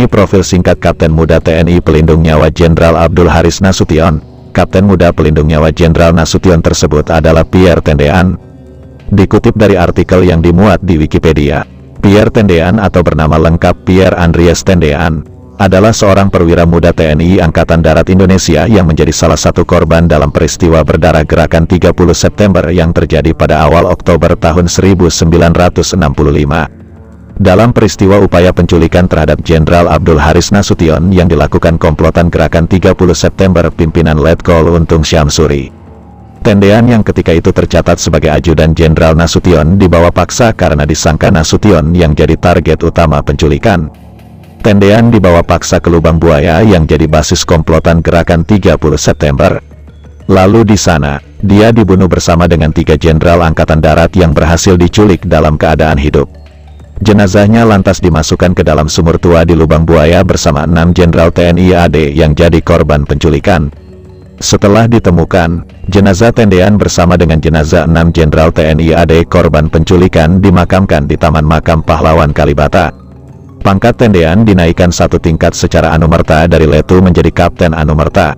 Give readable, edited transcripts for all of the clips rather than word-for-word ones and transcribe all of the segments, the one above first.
Ini profil singkat Kapten Muda TNI Pelindung Nyawa Jenderal Abdul Haris Nasution. Kapten Muda Pelindung Nyawa Jenderal Nasution tersebut adalah Pierre Tendean. Dikutip dari artikel yang dimuat di Wikipedia, Pierre Tendean atau bernama lengkap Pierre Andries Tendean adalah seorang perwira muda TNI Angkatan Darat Indonesia yang menjadi salah satu korban dalam peristiwa berdarah Gerakan 30 September yang terjadi pada awal Oktober tahun 1965. Dalam peristiwa upaya penculikan terhadap Jenderal Abdul Haris Nasution yang dilakukan komplotan Gerakan 30 September pimpinan Letkol Untung Syamsuri. Tendean yang ketika itu tercatat sebagai ajudan Jenderal Nasution dibawa paksa karena disangka Nasution yang jadi target utama penculikan. Tendean dibawa paksa ke Lubang Buaya yang jadi basis komplotan Gerakan 30 September. Lalu di sana, dia dibunuh bersama dengan 3 Jenderal Angkatan Darat yang berhasil diculik dalam keadaan hidup. Jenazahnya lantas dimasukkan ke dalam sumur tua di Lubang Buaya bersama 6 Jenderal TNI AD yang jadi korban penculikan. Setelah ditemukan, jenazah Tendean bersama dengan jenazah 6 Jenderal TNI AD korban penculikan dimakamkan di Taman Makam Pahlawan Kalibata. Pangkat Tendean dinaikkan 1 tingkat secara anumerta dari Letu menjadi Kapten Anumerta.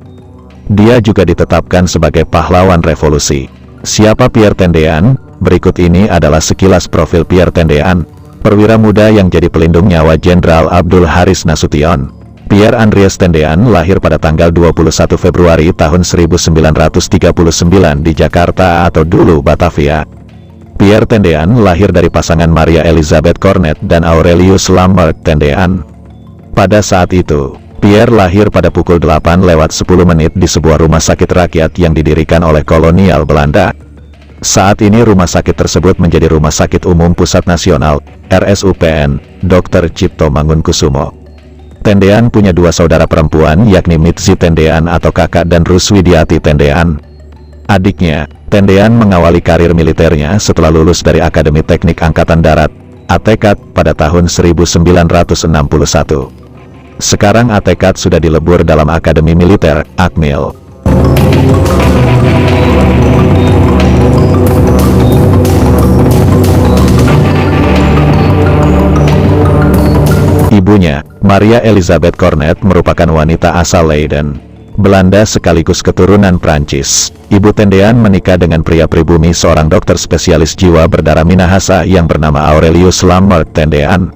Dia juga ditetapkan sebagai pahlawan revolusi. Siapa Pierre Tendean? Berikut ini adalah sekilas profil Pierre Tendean, perwira muda yang jadi pelindung nyawa Jenderal Abdul Haris Nasution. Pierre Andries Tendean lahir pada tanggal 21 Februari tahun 1939 di Jakarta atau dulu Batavia. Pierre Tendean lahir dari pasangan Maria Elizabeth Cornet dan Aurelius Lambert Tendean. Pada saat itu, Pierre lahir pada pukul 8:10 di sebuah rumah sakit rakyat yang didirikan oleh kolonial Belanda. Saat ini rumah sakit tersebut menjadi Rumah Sakit Umum Pusat Nasional, RSUPN, Dr. Cipto Mangunkusumo. Tendean punya 2 saudara perempuan yakni Mitzi Tendean atau kakak dan Ruswidiati Tendean. Adiknya, Tendean mengawali karir militernya setelah lulus dari Akademi Teknik Angkatan Darat, ATKAD, pada tahun 1961. Sekarang ATKAD sudah dilebur dalam Akademi Militer, Akmil. Ibunya, Maria Elizabeth Cornet, merupakan wanita asal Leiden, Belanda sekaligus keturunan Prancis. Ibu Tendean menikah dengan pria pribumi seorang dokter spesialis jiwa berdarah Minahasa yang bernama Aurelius Lambert Tendean.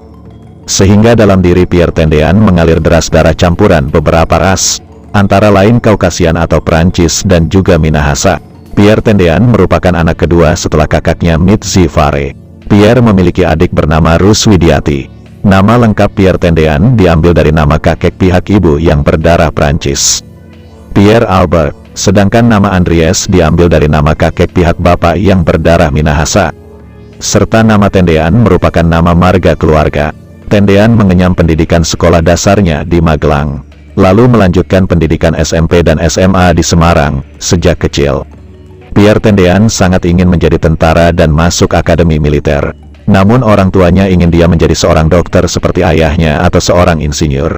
Sehingga dalam diri Pierre Tendean mengalir deras darah campuran beberapa ras, antara lain Kaukasian atau Prancis dan juga Minahasa. Pierre Tendean merupakan anak kedua setelah kakaknya Mitzi Fare. Pierre memiliki adik bernama Ruswidiati. Nama lengkap Pierre Tendean diambil dari nama kakek pihak ibu yang berdarah Prancis, Pierre Albert, sedangkan nama Andries diambil dari nama kakek pihak bapak yang berdarah Minahasa. Serta nama Tendean merupakan nama marga keluarga. Tendean mengenyam pendidikan sekolah dasarnya di Magelang, lalu melanjutkan pendidikan SMP dan SMA di Semarang. Sejak kecil, Pierre Tendean sangat ingin menjadi tentara dan masuk akademi militer. Namun orang tuanya ingin dia menjadi seorang dokter seperti ayahnya atau seorang insinyur.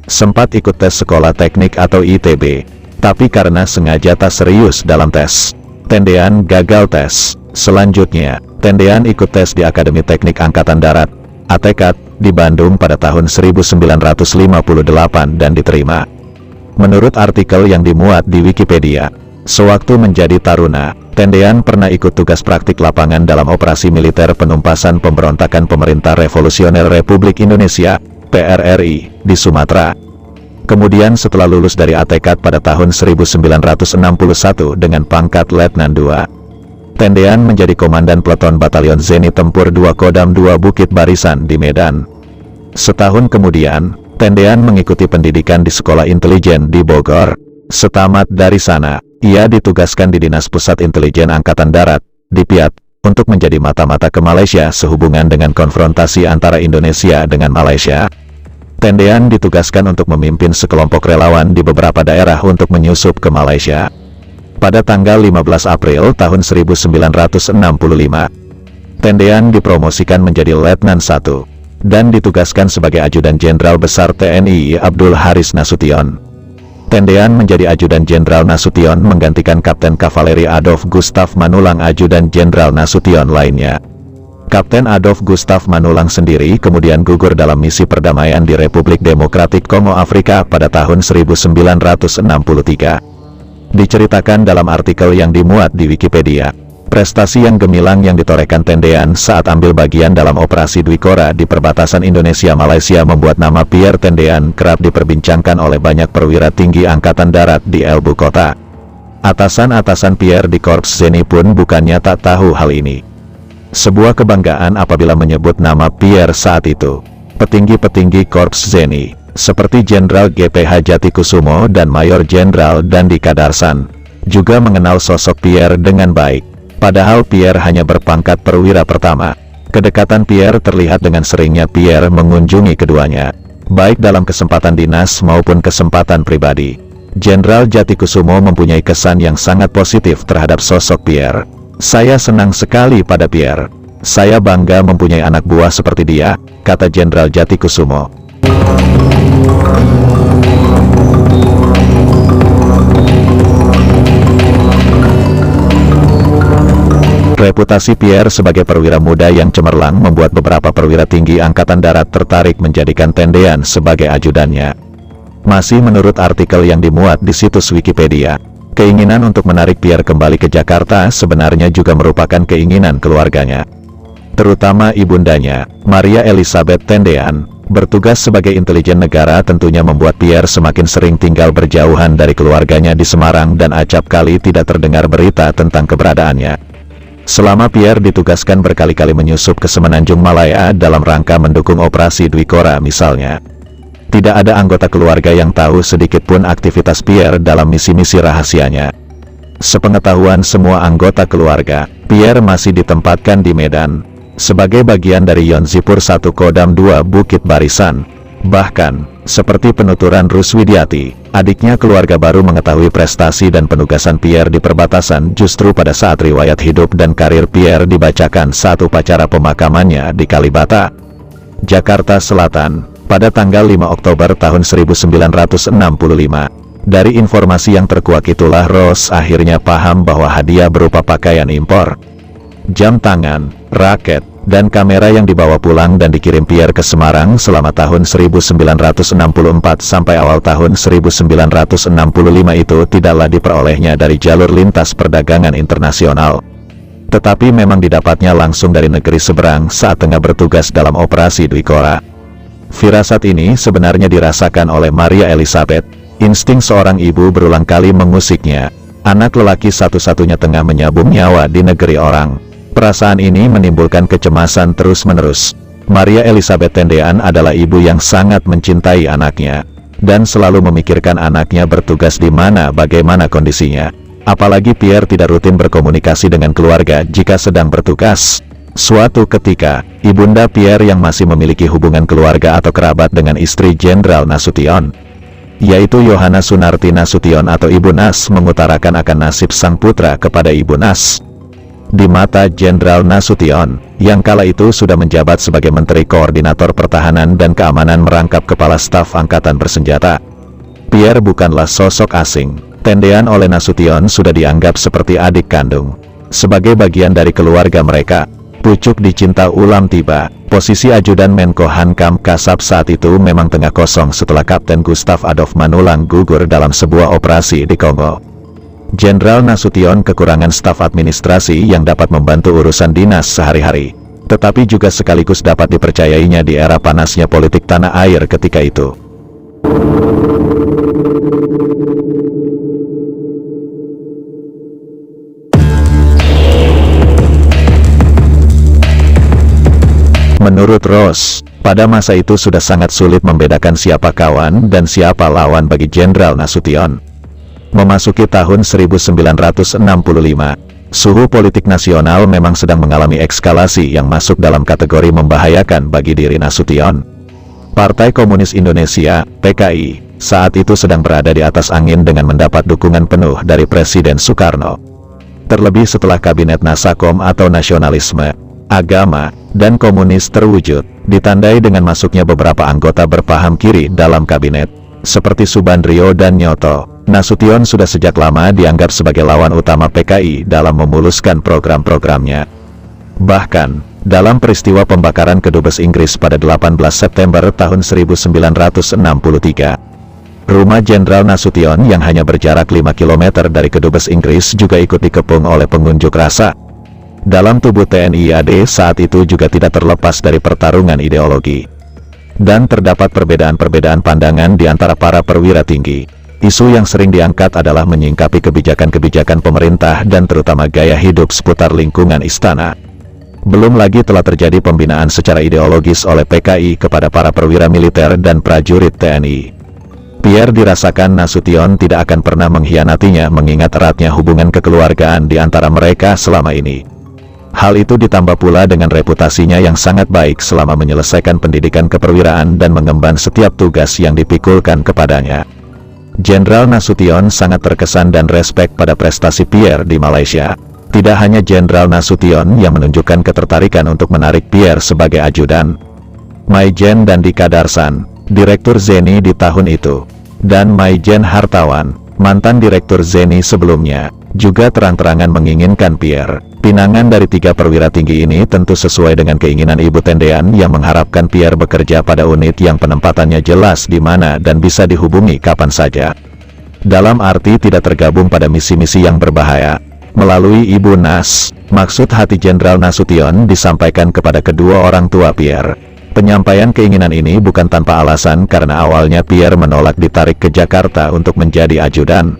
Sempat ikut tes sekolah teknik atau ITB, tapi karena sengaja tak serius dalam tes, Tendean gagal tes. Selanjutnya, Tendean ikut tes di Akademi Teknik Angkatan Darat, ATKAD, di Bandung pada tahun 1958 dan diterima. Menurut artikel yang dimuat di Wikipedia, sewaktu menjadi taruna, Tendean pernah ikut tugas praktik lapangan dalam operasi militer penumpasan pemberontakan Pemerintah Revolusioner Republik Indonesia, PRRI, di Sumatera. Kemudian setelah lulus dari ATKAD pada tahun 1961 dengan pangkat Letnan II, Tendean menjadi Komandan Peleton Batalion Zeni Tempur 2 Kodam 2 Bukit Barisan di Medan. Setahun kemudian, Tendean mengikuti pendidikan di Sekolah Intelijen di Bogor. Setamat dari sana, ia ditugaskan di Dinas Pusat Intelijen Angkatan Darat, DIPIAT, untuk menjadi mata-mata ke Malaysia sehubungan dengan konfrontasi antara Indonesia dengan Malaysia. Tendean ditugaskan untuk memimpin sekelompok relawan di beberapa daerah untuk menyusup ke Malaysia. Pada tanggal 15 April tahun 1965, Tendean dipromosikan menjadi Letnan I, dan ditugaskan sebagai Ajudan Jenderal Besar TNI Abdul Haris Nasution. Tendean menjadi Ajudan Jenderal Nasution menggantikan Kapten Kavaleri Adolf Gustav Manulang Ajudan Jenderal Nasution lainnya. Kapten Adolf Gustav Manulang sendiri kemudian gugur dalam misi perdamaian di Republik Demokratik Kongo Afrika pada tahun 1963. Diceritakan dalam artikel yang dimuat di Wikipedia, prestasi yang gemilang yang ditorehkan Tendean saat ambil bagian dalam operasi Dwikora di perbatasan Indonesia-Malaysia membuat nama Pierre Tendean kerap diperbincangkan oleh banyak perwira tinggi Angkatan Darat di ibu kota. Atasan-atasan Pierre di Korps Zeni pun bukannya tak tahu hal ini. Sebuah kebanggaan apabila menyebut nama Pierre saat itu. Petinggi-petinggi Korps Zeni, seperti Jenderal GPH Jatikusumo dan Mayor Jenderal Dandi Kadarsan, juga mengenal sosok Pierre dengan baik. Padahal Pierre hanya berpangkat perwira pertama. Kedekatan Pierre terlihat dengan seringnya Pierre mengunjungi keduanya, baik dalam kesempatan dinas maupun kesempatan pribadi. Jenderal Jatikusumo mempunyai kesan yang sangat positif terhadap sosok Pierre. "Saya senang sekali pada Pierre. Saya bangga mempunyai anak buah seperti dia," kata Jenderal Jatikusumo. Reputasi Pierre sebagai perwira muda yang cemerlang membuat beberapa perwira tinggi Angkatan Darat tertarik menjadikan Tendean sebagai ajudannya. Masih menurut artikel yang dimuat di situs Wikipedia, keinginan untuk menarik Pierre kembali ke Jakarta sebenarnya juga merupakan keinginan keluarganya. Terutama ibundanya, Maria Elizabeth Tendean, bertugas sebagai intelijen negara tentunya membuat Pierre semakin sering tinggal berjauhan dari keluarganya di Semarang dan acap kali tidak terdengar berita tentang keberadaannya. Selama Pierre ditugaskan berkali-kali menyusup ke Semenanjung Malaya dalam rangka mendukung operasi Dwikora misalnya, tidak ada anggota keluarga yang tahu sedikit pun aktivitas Pierre dalam misi-misi rahasianya. Sepengetahuan semua anggota keluarga, Pierre masih ditempatkan di Medan, sebagai bagian dari Yonzipur 1 Kodam 2 Bukit Barisan. Bahkan, seperti penuturan Ruswidiati, adiknya keluarga baru mengetahui prestasi dan penugasan Pierre di perbatasan justru pada saat riwayat hidup dan karir Pierre dibacakan saat upacara pemakamannya di Kalibata, Jakarta Selatan, pada tanggal 5 Oktober tahun 1965. Dari informasi yang terkuak itulah Ross akhirnya paham bahwa hadiah berupa pakaian impor, jam tangan, raket, dan kamera yang dibawa pulang dan dikirim Pierre ke Semarang selama tahun 1964 sampai awal tahun 1965 itu tidaklah diperolehnya dari jalur lintas perdagangan internasional, tetapi memang didapatnya langsung dari negeri seberang saat tengah bertugas dalam operasi Dwikora. Firasat ini sebenarnya dirasakan oleh Maria Elizabeth. Insting seorang ibu berulang kali mengusiknya. Anak lelaki satu-satunya tengah menyabung nyawa di negeri orang. Perasaan ini menimbulkan kecemasan terus-menerus. Maria Elizabeth Tendean adalah ibu yang sangat mencintai anaknya, dan selalu memikirkan anaknya bertugas di mana bagaimana kondisinya. Apalagi Pierre tidak rutin berkomunikasi dengan keluarga jika sedang bertugas. Suatu ketika, ibunda Pierre yang masih memiliki hubungan keluarga atau kerabat dengan istri Jenderal Nasution, yaitu Yohana Sunarti Nasution atau Ibu Nas, mengutarakan akan nasib sang putra kepada Ibu Nas. Di mata Jenderal Nasution, yang kala itu sudah menjabat sebagai Menteri Koordinator Pertahanan dan Keamanan merangkap Kepala Staf Angkatan Bersenjata, Pierre bukanlah sosok asing. Tendean oleh Nasution sudah dianggap seperti adik kandung. Sebagai bagian dari keluarga mereka, pucuk dicinta ulam tiba. Posisi ajudan Menko Hankam Kasab saat itu memang tengah kosong setelah Kapten Gustav Adolf Manulang gugur dalam sebuah operasi di Kongo. Jenderal Nasution kekurangan staf administrasi yang dapat membantu urusan dinas sehari-hari, tetapi juga sekaligus dapat dipercayainya di era panasnya politik tanah air ketika itu. Menurut Ross, pada masa itu sudah sangat sulit membedakan siapa kawan dan siapa lawan bagi Jenderal Nasution. Memasuki tahun 1965, suhu politik nasional memang sedang mengalami eskalasi yang masuk dalam kategori membahayakan bagi diri Nasution. Partai Komunis Indonesia, PKI, saat itu sedang berada di atas angin dengan mendapat dukungan penuh dari Presiden Soekarno. Terlebih setelah Kabinet Nasakom atau Nasionalisme, Agama, dan Komunis terwujud, ditandai dengan masuknya beberapa anggota berpaham kiri dalam kabinet, seperti Subandrio dan Nyoto. Nasution sudah sejak lama dianggap sebagai lawan utama PKI dalam memuluskan program-programnya. Bahkan, dalam peristiwa pembakaran kedubes Inggris pada 18 September tahun 1963. Rumah Jenderal Nasution yang hanya berjarak 5 km dari kedubes Inggris juga ikut dikepung oleh pengunjuk rasa. Dalam tubuh TNI AD saat itu juga tidak terlepas dari pertarungan ideologi. Dan terdapat perbedaan-perbedaan pandangan di antara para perwira tinggi. Isu yang sering diangkat adalah menyingkapi kebijakan-kebijakan pemerintah dan terutama gaya hidup seputar lingkungan istana. Belum lagi telah terjadi pembinaan secara ideologis oleh PKI kepada para perwira militer dan prajurit TNI. Pierre dirasakan Nasution tidak akan pernah mengkhianatinya mengingat eratnya hubungan kekeluargaan di antara mereka selama ini. Hal itu ditambah pula dengan reputasinya yang sangat baik selama menyelesaikan pendidikan keperwiraan dan mengemban setiap tugas yang dipikulkan kepadanya. Jenderal Nasution sangat terkesan dan respek pada prestasi Pierre di Malaysia. Tidak hanya Jenderal Nasution yang menunjukkan ketertarikan untuk menarik Pierre sebagai ajudan. Maijen Dandika Darsan, Direktur Zeni di tahun itu, dan Maijen Hartawan, mantan Direktur Zeni sebelumnya, juga terang-terangan menginginkan Pierre. Pinangan dari 3 perwira tinggi ini tentu sesuai dengan keinginan Ibu Tendean yang mengharapkan Pierre bekerja pada unit yang penempatannya jelas di mana dan bisa dihubungi kapan saja. Dalam arti tidak tergabung pada misi-misi yang berbahaya. Melalui Ibu Nas, maksud hati Jenderal Nasution disampaikan kepada kedua orang tua Pierre. Penyampaian keinginan ini bukan tanpa alasan karena awalnya Pierre menolak ditarik ke Jakarta untuk menjadi ajudan.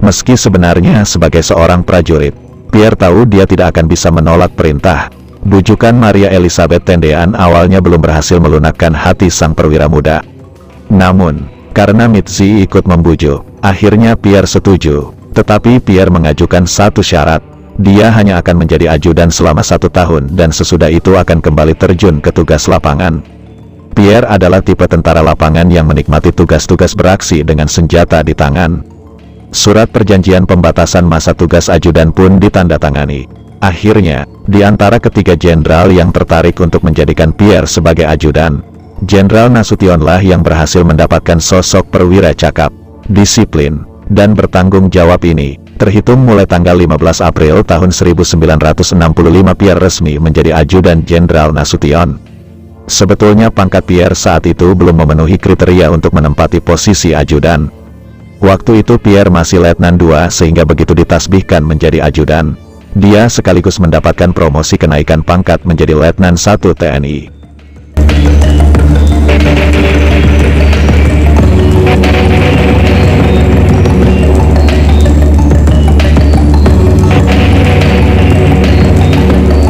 Meski sebenarnya sebagai seorang prajurit, Pierre tahu dia tidak akan bisa menolak perintah. Bujukan Maria Elizabeth Tendean awalnya belum berhasil melunakkan hati sang perwira muda. Namun, karena Mitzi ikut membujuk, akhirnya Pierre setuju. Tetapi Pierre mengajukan satu syarat. Dia hanya akan menjadi ajudan selama 1 tahun dan sesudah itu akan kembali terjun ke tugas lapangan. Pierre adalah tipe tentara lapangan yang menikmati tugas-tugas beraksi dengan senjata di tangan. Surat perjanjian pembatasan masa tugas ajudan pun ditandatangani. Akhirnya, di antara ketiga jenderal yang tertarik untuk menjadikan Pierre sebagai ajudan, Jenderal Nasutionlah yang berhasil mendapatkan sosok perwira cakap, disiplin, dan bertanggung jawab ini. Terhitung mulai tanggal 15 April tahun 1965 Pierre resmi menjadi ajudan Jenderal Nasution. Sebetulnya pangkat Pierre saat itu belum memenuhi kriteria untuk menempati posisi ajudan. Waktu itu Pierre masih Letnan 2 sehingga begitu ditasbihkan menjadi ajudan, dia sekaligus mendapatkan promosi kenaikan pangkat menjadi Letnan 1 TNI.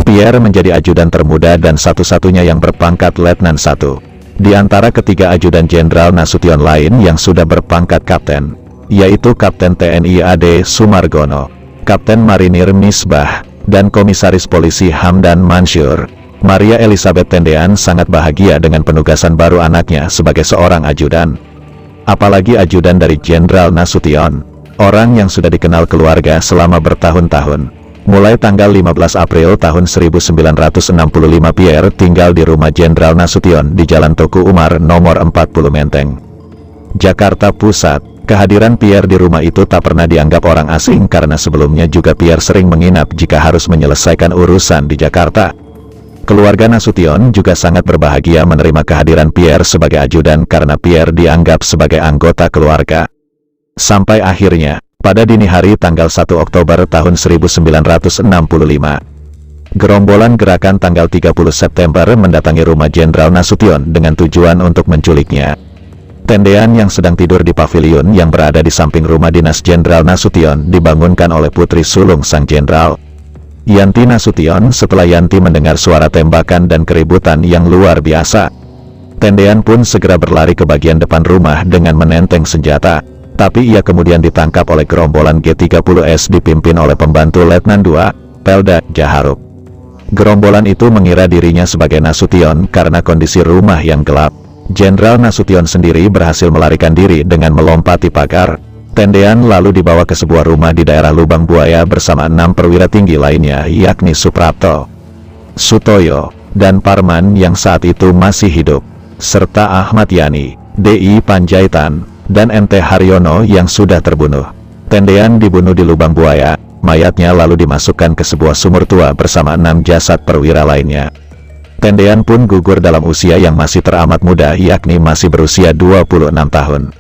Pierre menjadi ajudan termuda dan satu-satunya yang berpangkat Letnan 1. Di antara ketiga ajudan Jenderal Nasution lain yang sudah berpangkat kapten, yaitu Kapten TNI AD Sumargono, Kapten Marinir Misbah, dan Komisaris Polisi Hamdan Mansur. Maria Elizabeth Tendean sangat bahagia dengan penugasan baru anaknya sebagai seorang ajudan. Apalagi ajudan dari Jenderal Nasution, orang yang sudah dikenal keluarga selama bertahun-tahun. Mulai tanggal 15 April tahun 1965 Pierre tinggal di rumah Jenderal Nasution di Jalan Tuku Umar nomor 40 Menteng, Jakarta Pusat. Kehadiran Pierre di rumah itu tak pernah dianggap orang asing karena sebelumnya juga Pierre sering menginap jika harus menyelesaikan urusan di Jakarta. Keluarga Nasution juga sangat berbahagia menerima kehadiran Pierre sebagai ajudan karena Pierre dianggap sebagai anggota keluarga. Sampai akhirnya, pada dini hari tanggal 1 Oktober tahun 1965, gerombolan gerakan tanggal 30 September mendatangi rumah Jenderal Nasution dengan tujuan untuk menculiknya. Tendean yang sedang tidur di pavilion yang berada di samping rumah dinas Jenderal Nasution dibangunkan oleh putri sulung sang jenderal, Yanti Nasution. Setelah Yanti mendengar suara tembakan dan keributan yang luar biasa, Tendean pun segera berlari ke bagian depan rumah dengan menenteng senjata. Tapi ia kemudian ditangkap oleh gerombolan G30S dipimpin oleh pembantu Letnan 2, Pelda Jaharup. Gerombolan itu mengira dirinya sebagai Nasution karena kondisi rumah yang gelap. Jenderal Nasution sendiri berhasil melarikan diri dengan melompati pagar. Tendean lalu dibawa ke sebuah rumah di daerah Lubang Buaya bersama 6 perwira tinggi lainnya yakni Suprapto, Sutoyo, dan Parman yang saat itu masih hidup, serta Ahmad Yani, DI Panjaitan, dan MT Haryono yang sudah terbunuh. Tendean dibunuh di Lubang Buaya, Mayatnya lalu dimasukkan ke sebuah sumur tua bersama 6 jasad perwira lainnya. Tendean pun gugur dalam usia yang masih teramat muda, yakni masih berusia 26 tahun.